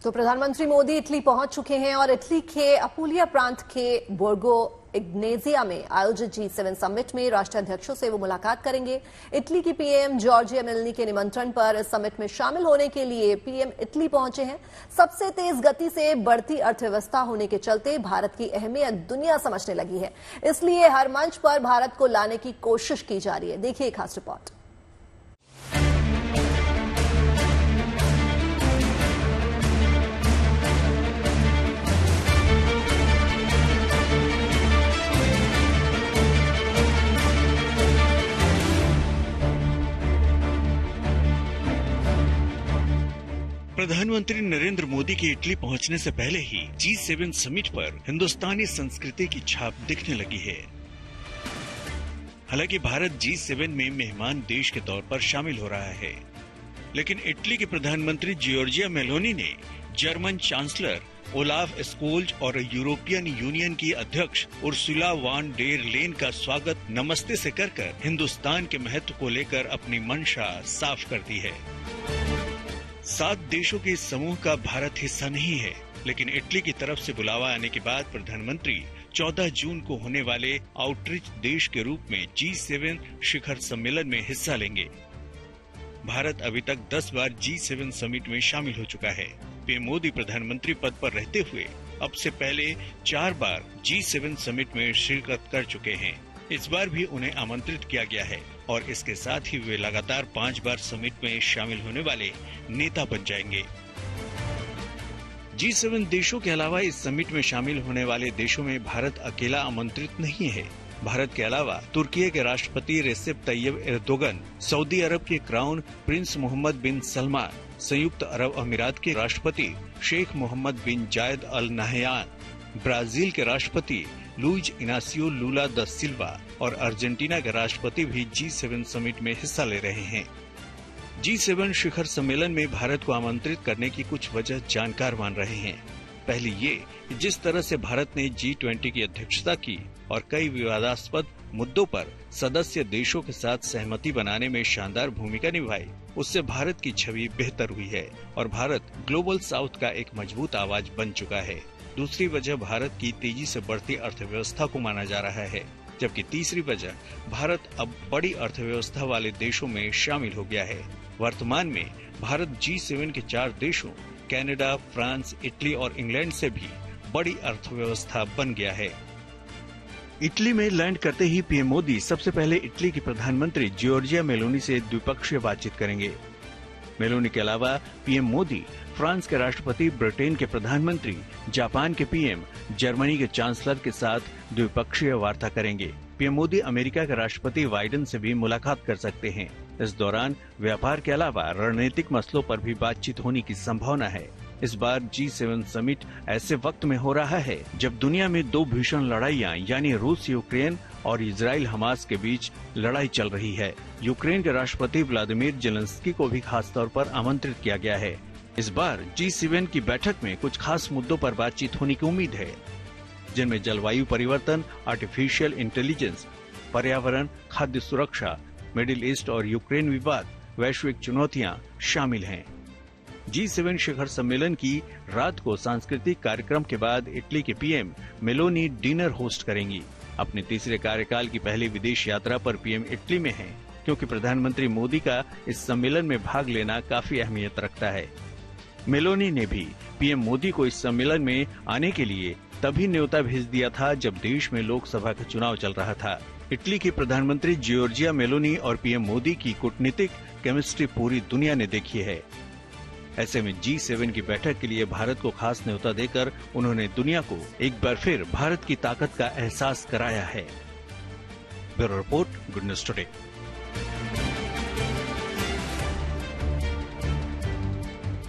तो प्रधानमंत्री मोदी इटली पहुंच चुके हैं और इटली के अपुलिया प्रांत के बोर्गो इग्नेजिया में आयोजित G7 समिट में राष्ट्राध्यक्षों से वो मुलाकात करेंगे। इटली की पीएम जॉर्जिया मेलोनी के निमंत्रण पर इस समिट में शामिल होने के लिए पीएम इटली पहुंचे हैं। सबसे तेज गति से बढ़ती अर्थव्यवस्था होने के चलते भारत की अहमियत दुनिया समझने लगी है, इसलिए हर मंच पर भारत को लाने की कोशिश की जा रही है। देखिए खास रिपोर्ट। प्रधानमंत्री नरेंद्र मोदी के इटली पहुंचने से पहले ही G7 समिट पर हिंदुस्तानी संस्कृति की छाप दिखने लगी है। हालांकि भारत G7 में मेहमान देश के तौर पर शामिल हो रहा है, लेकिन इटली के प्रधानमंत्री जॉर्जिया मेलोनी ने जर्मन चांसलर ओलाफ स्कोल्ज और यूरोपियन यूनियन की अध्यक्ष उर्सुला वान डेर लेन का स्वागत नमस्ते से कर हिंदुस्तान के महत्व को लेकर अपनी मंशा साफ कर दी है। 7 देशों के इस समूह का भारत हिस्सा नहीं है, लेकिन इटली की तरफ से बुलावा आने के बाद प्रधानमंत्री 14 जून को होने वाले आउटरीच देश के रूप में G7 शिखर सम्मेलन में हिस्सा लेंगे। भारत अभी तक 10 बार G7 समिट में शामिल हो चुका है। पीएम मोदी प्रधानमंत्री पद पर रहते हुए अब से पहले 4 बार G7 समिट में शिरकत कर चुके हैं। इस बार भी उन्हें आमंत्रित किया गया है और इसके साथ ही वे लगातार 5 बार समिट में शामिल होने वाले नेता बन जाएंगे। G7 देशों के अलावा इस समिट में शामिल होने वाले देशों में भारत अकेला आमंत्रित नहीं है। भारत के अलावा तुर्की के राष्ट्रपति रेसेप तैयब एर्दोगन, सऊदी अरब के क्राउन प्रिंस मोहम्मद बिन सलमान, संयुक्त अरब अमीरात के राष्ट्रपति शेख मोहम्मद बिन जायद अल नाहयान, ब्राजील के राष्ट्रपति लुइज इनासियो लूला दा सिल्वा और अर्जेंटीना के राष्ट्रपति भी G7 समिट में हिस्सा ले रहे हैं। G7 शिखर सम्मेलन में भारत को आमंत्रित करने की कुछ वजह जानकार मान रहे हैं। पहली ये कि जिस तरह से भारत ने G20 की अध्यक्षता की और कई विवादास्पद मुद्दों पर सदस्य देशों के साथ सहमति बनाने में शानदार भूमिका निभाई, उससे भारत की छवि बेहतर हुई है और भारत ग्लोबल साउथ का एक मजबूत आवाज बन चुका है। दूसरी वजह भारत की तेजी से बढ़ती अर्थव्यवस्था को माना जा रहा है, जबकि तीसरी वजह भारत अब बड़ी अर्थव्यवस्था वाले देशों में शामिल हो गया है। वर्तमान में भारत G7 के 4 देशों कनाडा, फ्रांस, इटली और इंग्लैंड से भी बड़ी अर्थव्यवस्था बन गया है। इटली में लैंड करते ही पीएम मोदी सबसे पहले इटली की प्रधानमंत्री जॉर्जिया मेलोनी से द्विपक्षीय बातचीत करेंगे। मेलोनी के अलावा पीएम मोदी फ्रांस के राष्ट्रपति, ब्रिटेन के प्रधानमंत्री, जापान के पीएम, जर्मनी के चांसलर के साथ द्विपक्षीय वार्ता करेंगे। पीएम मोदी अमेरिका के राष्ट्रपति बाइडेन से भी मुलाकात कर सकते हैं। इस दौरान व्यापार के अलावा रणनीतिक मसलों पर भी बातचीत होने की संभावना है। इस बार G7 समिट ऐसे वक्त में हो रहा है जब दुनिया में 2 भीषण लड़ाइयां यानी रूस यूक्रेन और इजराइल हमास के बीच लड़ाई चल रही है। यूक्रेन के राष्ट्रपति व्लादिमीर जेलेंस्की को भी खास तौर पर आमंत्रित किया गया है। इस बार G7 की बैठक में कुछ खास मुद्दों पर बातचीत होने की उम्मीद है, जिनमें जलवायु परिवर्तन, आर्टिफिशियल इंटेलिजेंस, पर्यावरण, खाद्य सुरक्षा, मिडिल ईस्ट और यूक्रेन विवाद, वैश्विक चुनौतियां शामिल हैं। G7 शिखर सम्मेलन की रात को सांस्कृतिक कार्यक्रम के बाद इटली के पीएम मेलोनी डिनर होस्ट करेंगी। अपने तीसरे कार्यकाल की पहली विदेश यात्रा पर पीएम इटली में हैं, क्योंकि प्रधानमंत्री मोदी का इस सम्मेलन में भाग लेना काफी अहमियत रखता है। मेलोनी ने भी पीएम मोदी को इस सम्मेलन में आने के लिए तभी न्योता भेज दिया था जब देश में लोकसभा का चुनाव चल रहा था। इटली की प्रधानमंत्री जॉर्जिया मेलोनी और पीएम मोदी की कूटनीतिक केमिस्ट्री पूरी दुनिया ने देखी है। ऐसे में G7 की बैठक के लिए भारत को खास न्योता देकर उन्होंने दुनिया को एक बार फिर भारत की ताकत का एहसास कराया है। Bureau report, good news today.